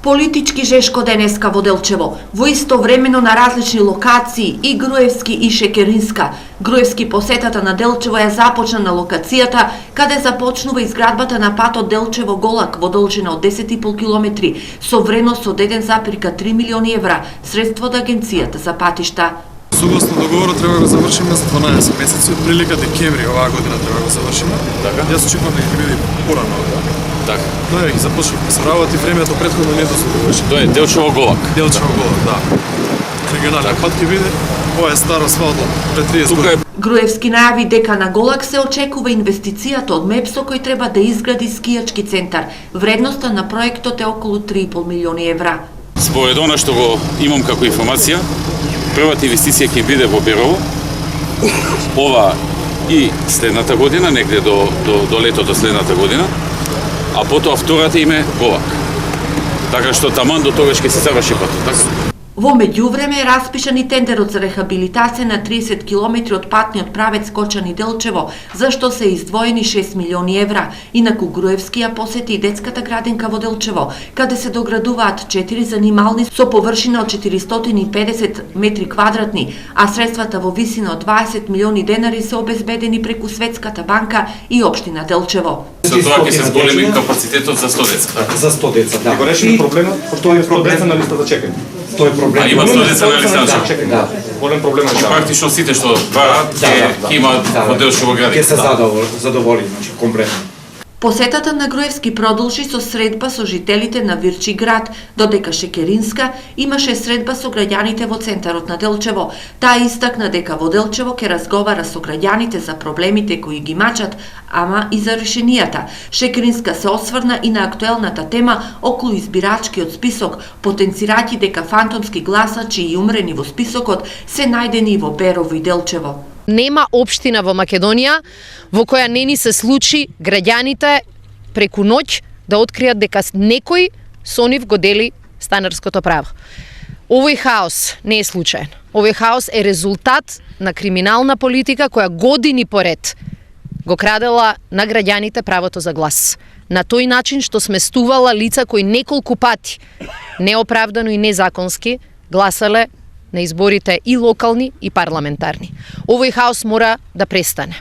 Политички жешко денеска во Делчево. Во истовремено на различни локации и Груевски и Шекеринска. Груевски посетата на Делчево ја започна на локацијата каде започнува изградбата на патот Делчево-Голак во должина од 10,5 километри со вредност од 1,3 милиони евра, средство од Агенцијата за патишта. Согласно договорот треба да го завршиме за 12 месеци, од прилика декември оваа година треба да го завршиме. Така. Јас очекувам дека ќе биде порано. Така. Да, ги започнавме со работи, времето претходно не дозволуваше. Тоа е Делчево-Голак. Делчево-Голак, да. Регионален пат ќе биде. Ова е стар асфалт пред 30 години. Груевски најави дека на Голак се очекува инвестицијата од МЕПСО кој треба да изгради скијачки центар. Вредноста на проектот е околу 3,5 милиони евра. Според она што го имам како информација, првата инвестиција ќе биде во Берово. Ова и следната година, негде до летото следната година, а потоа втората име Голак. Така што таман до тогаш ќе се заврши патот, така? Во меѓувреме е распишан и тендерот за рехабилитација на 30 километри од патниот правец Кочани-Делчево, за што се издвоени 6 милиони евра. Инаку Груевски ја посети и детската градинка во Делчево, каде се доградуваат 4 занимални со површина од 450 метри квадратни, а средствата во висина од 20 милиони денари се обезбедени преку Светската банка и општина Делчево. За тоа ќе се зголеми капацитетот за 100 деца. За 100 деца, да. Го решили проблемот, тоа е проблем на листа за чекање. Тоа е проблем. А има 100 деца на листа за чекање. Да. Голем проблем е Практично сите што бараат ќе имаат во Делчево градинка. Ќе се задоволи, значи комплетно. Посетата на Груевски продолжи со средба со жителите на Вирчи град, додека Шекеринска имаше средба со граѓаните во центарот на Делчево. Таа истакна дека во Делчево ќе разговара со граѓаните за проблемите кои ги мачат, ама и за решенијата. Шекеринска се осврна и на актуелната тема околу избирачкиот список, потенцирајќи дека фантомски гласачи и умрени во списокот се најдени во Берово и Делчево. Нема општина во Македонија во која не ни се случи граѓаните преку ноќ да откријат дека некој со нив го дели станарското право. Овој хаос не е случаен. Овој хаос е резултат на криминална политика која години поред го крадела на граѓаните правото за глас. На тој начин што сместувала лица кои неколку пати неоправдано и незаконски гласале на изборите и локални и парламентарни. Овој хаос мора да престане.